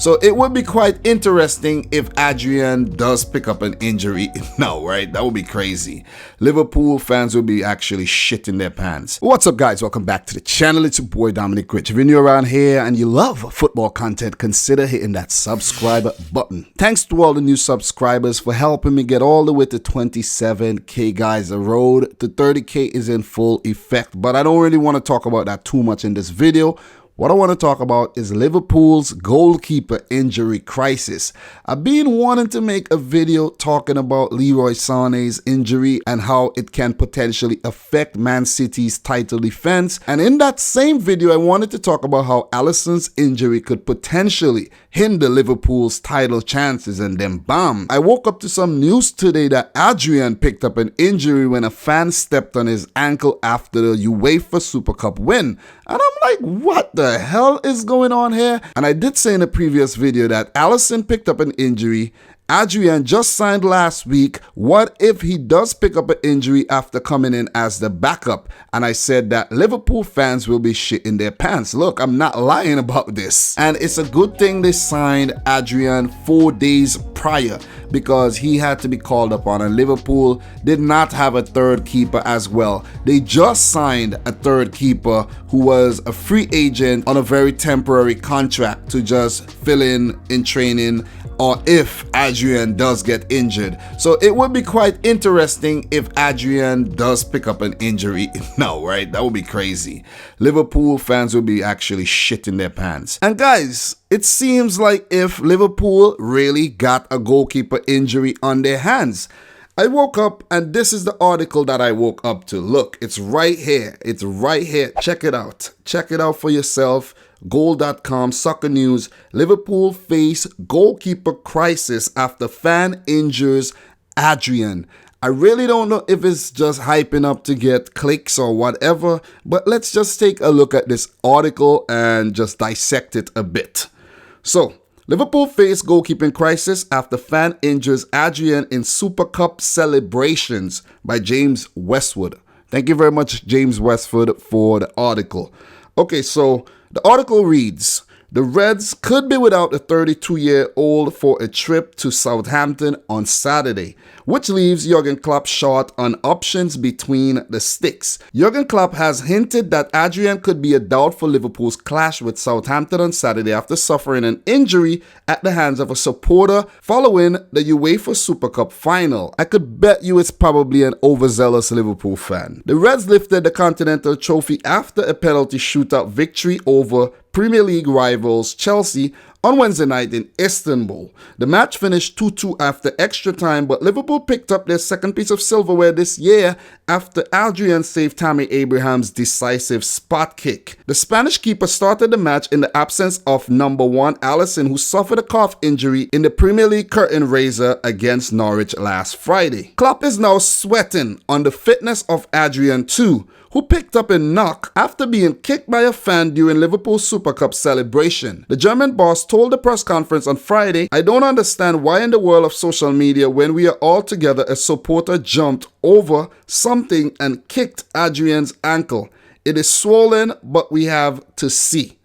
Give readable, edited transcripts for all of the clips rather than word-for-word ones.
So it would be quite interesting if Adrián does pick up an injury now, right? That would be crazy. Liverpool fans will be actually shitting their pants. What's up, guys? Welcome back to the channel. It's your boy Dominic Rich. If you're new around here and you love football content, consider hitting that subscribe button. Thanks to all the new subscribers for helping me get all the way to 27K, guys. The road to 30K is in full effect, but I don't really want to talk about that too much in this video. What I want to talk about is Liverpool's goalkeeper injury crisis. I've been wanting to make a video talking about Leroy Sané's injury and how it can potentially affect Man City's title defense. And in that same video, I wanted to talk about how Alisson's injury could potentially hinder Liverpool's title chances. And then bam, I woke up to some news today that Adrián picked up an injury when a fan stepped on his ankle after the UEFA Super Cup win. And I'm like, what the hell is going on here? And I did say in a previous video that Alisson picked up an injury. Adrián just signed last week. What if he does pick up an injury after coming in as the backup? And I said that Liverpool fans will be shitting their pants. Look, I'm not lying about this. And it's a good thing they signed Adrián 4 days prior, because he had to be called upon, and Liverpool did not have a third keeper as well. They just signed a third keeper who was a free agent on a very temporary contract to just fill in training, or if Adrián does get injured. So it would be quite interesting if Adrián does pick up an injury now, right? That would be crazy. Liverpool fans will be actually shitting their pants. And guys, it seems like if Liverpool really got a goalkeeper injury on their hands. I woke up and this is the article that I woke up to. Look, it's right here. It's right here. Check it out. Check it out for yourself. Goal.com, soccer news. Liverpool face goalkeeper crisis after fan injures Adrián. I really don't know if it's just hyping up to get clicks or whatever, but let's just take a look at this article and just dissect it a bit. So, Liverpool face goalkeeping crisis after fan injures Adrián in Super Cup celebrations, by James Westwood. Thank you very much, James Westwood, for the article. Okay, so the article reads, the Reds could be without a 32-year-old for a trip to Southampton on Saturday, which leaves Jurgen Klopp short on options between the sticks. Jurgen Klopp has hinted that Adrián could be a doubt for Liverpool's clash with Southampton on Saturday after suffering an injury at the hands of a supporter following the UEFA Super Cup final. I could bet you it's probably an overzealous Liverpool fan. The Reds lifted the Continental Trophy after a penalty shootout victory over Premier League rivals Chelsea on Wednesday night in Istanbul. The match finished 2-2 after extra time, but Liverpool picked up their second piece of silverware this year after Adrián saved Tammy Abraham's decisive spot kick. The Spanish keeper started the match in the absence of number 1 Alisson, who suffered a calf injury in the Premier League curtain raiser against Norwich last Friday. Klopp is now sweating on the fitness of Adrián too, who picked up a knock after being kicked by a fan during Liverpool's Super Cup celebration. The German boss told the press conference on Friday, "I don't understand why in the world of social media, when we are all together, a supporter jumped over something and kicked Adrián's ankle. It is swollen, but we have to see.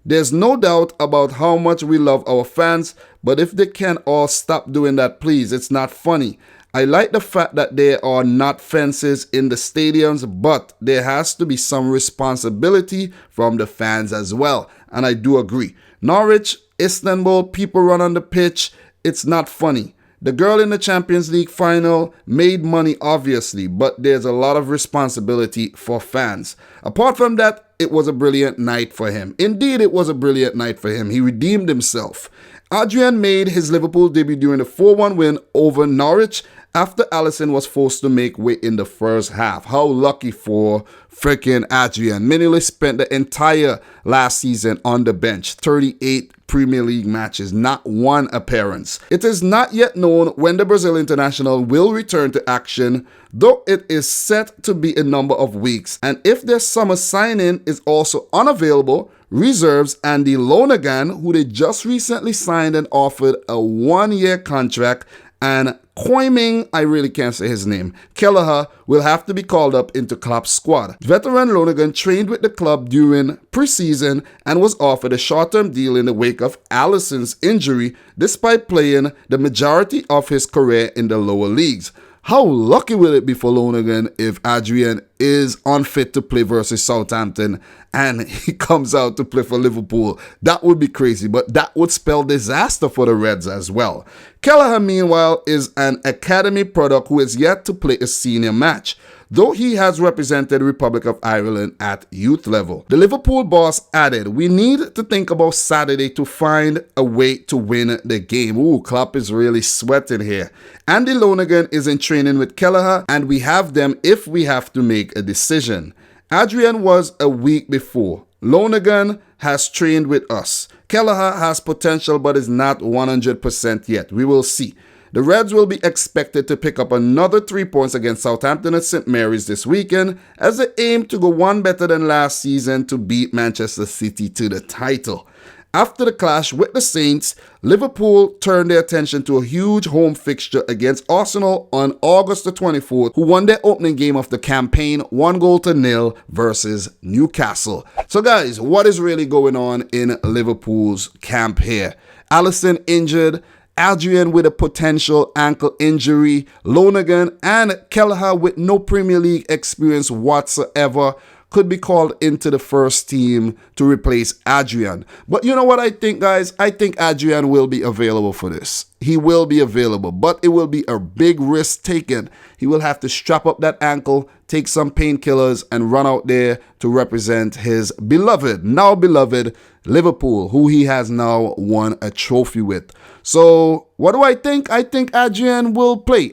There's no doubt about how much we love our fans, but if they can all stop doing that, please. It's not funny. I like the fact that there are not fences in the stadiums, but there has to be some responsibility from the fans as well." And I do agree. Norwich, Istanbul, people run on the pitch. It's not funny. The girl in the Champions League final made money, obviously, but there's a lot of responsibility for fans. Apart from that, it was a brilliant night for him. Indeed, it was a brilliant night for him. He redeemed himself. Adrián made his Liverpool debut during the 4-1 win over Norwich after Alisson was forced to make way in the first half. How lucky for freaking Adrián. Minimally spent the entire last season on the bench. 38 Premier League matches, not one appearance. It is not yet known when the Brazil international will return to action, though it is set to be a number of weeks. And if their summer signing is also unavailable, reserves Andy Lonergan, who they just recently signed and offered a 1-year contract, and Koiming, I really can't say his name, Kelleher will have to be called up into Klopp's squad. Veteran Lonergan trained with the club during preseason and was offered a short-term deal in the wake of Alisson's injury, despite playing the majority of his career in the lower leagues. How lucky will it be for Lonergan if Adrián is unfit to play versus Southampton and he comes out to play for Liverpool? That would be crazy, but that would spell disaster for the Reds as well. Kelleher, meanwhile, is an academy product who is yet to play a senior match, though he has represented the Republic of Ireland at youth level. The Liverpool boss added, "We need to think about Saturday to find a way to win the game." Ooh, Klopp is really sweating here. Andy Lonergan is in training with Kelleher, and we have them if we have to make a decision. Adrián was a week before. Lonergan has trained with us. Kelleher has potential but is not 100% yet. We will see. The Reds will be expected to pick up another 3 points against Southampton at St. Mary's this weekend as they aim to go one better than last season to beat Manchester City to the title. After the clash with the Saints, Liverpool turned their attention to a huge home fixture against Arsenal on August the 24th, who won their opening game of the campaign 1-0 versus Newcastle. So guys, what is really going on in Liverpool's camp here? Alisson injured, Adrián with a potential ankle injury, Lonergan and Kelleher with no Premier League experience whatsoever could be called into the first team to replace Adrián. But you know what I think, guys? I think Adrián will be available for this. He will be available, but it will be a big risk taken. He will have to strap up that ankle, take some painkillers, and run out there to represent his now beloved Liverpool, who he has now won a trophy with. So what do I think? I think Adrián will play.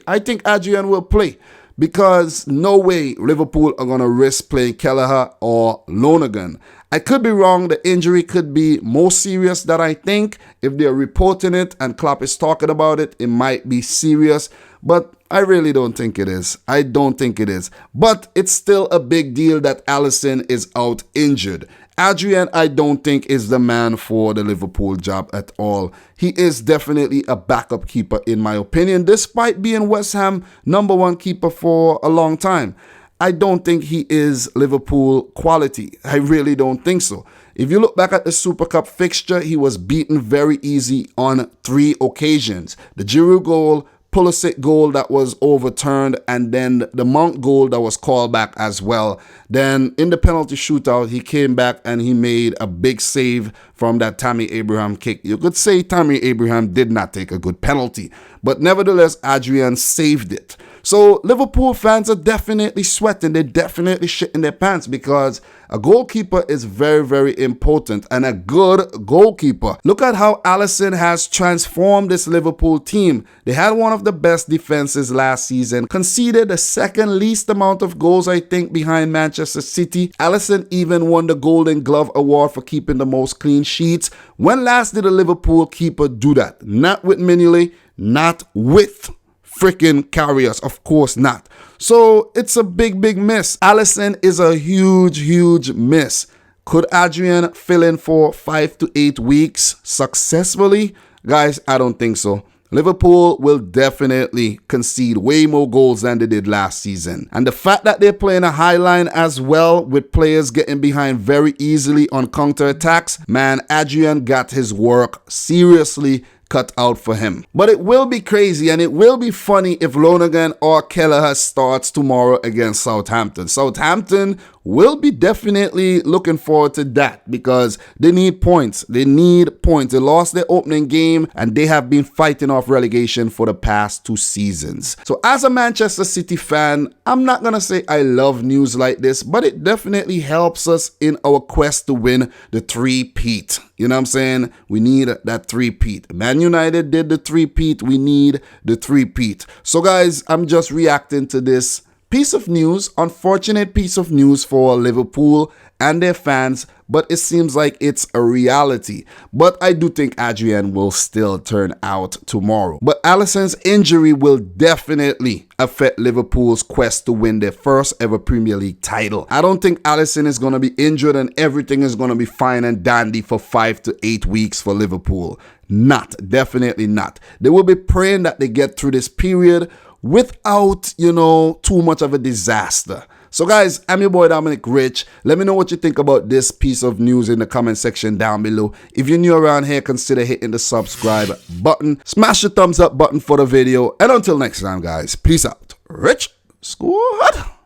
Because no way Liverpool are going to risk playing Kelleher or Lonergan. I could be wrong. The injury could be more serious than I think. If they're reporting it and Klopp is talking about it, it might be serious. But I really don't think it is. I don't think it is. But it's still a big deal that Alisson is out injured. Adrián, I don't think, is the man for the Liverpool job at all. He is definitely a backup keeper in my opinion, despite being West Ham #1 keeper for a long time. I don't think he is Liverpool quality. I really don't think so. If you look back at the Super Cup fixture, he was beaten very easy on 3 occasions. The Giroud goal, Pulisic goal that was overturned, and then the Mount goal that was called back as well. Then in the penalty shootout, he came back and he made a big save from that Tammy Abraham kick. You could say Tammy Abraham did not take a good penalty, but nevertheless, Adrián saved it. So Liverpool fans are definitely sweating. They're definitely shitting their pants because a goalkeeper is very, very important, and a good goalkeeper. Look at how Alisson has transformed this Liverpool team. They had one of the best defenses last season, conceded the second least amount of goals, I think, behind Manchester City. Alisson even won the Golden Glove Award for keeping the most clean sheets. When last did a Liverpool keeper do that? Not with Mignolet, not with freaking Karius, of course not. So it's a big, big miss. Alisson is a huge, huge miss. Could Adrián fill in for 5 to 8 weeks successfully? Guys, I don't think so. Liverpool will definitely concede way more goals than they did last season. And the fact that they're playing a high line as well, with players getting behind very easily on counter-attacks, man, Adrián got his work seriously cut out for him. But it will be crazy and it will be funny if Lonergan or Kelleher starts tomorrow against Southampton. Southampton will be definitely looking forward to that because they need points. They need points. They lost their opening game and they have been fighting off relegation for the past 2 seasons. So as a Manchester City fan, I'm not going to say I love news like this, but it definitely helps us in our quest to win the 3-peat. You know what I'm saying? We need that 3-peat. Man United did the 3-peat. We need the 3-peat. So guys, I'm just reacting to this piece of news, unfortunate piece of news for Liverpool and their fans, but it seems like it's a reality. But I do think Adrián will still turn out tomorrow. But Alisson's injury will definitely affect Liverpool's quest to win their first ever Premier League title. I don't think Alisson is going to be injured and everything is going to be fine and dandy for 5 to 8 weeks for Liverpool. Not, definitely not. They will be praying that they get through this period without, too much of a disaster. So guys, I'm your boy Dominic Rich. Let me know what you think about this piece of news in the comment section down below. If you're new around here, consider hitting the subscribe button. Smash the thumbs up button for the video. And until next time, guys, peace out. Rich Squad.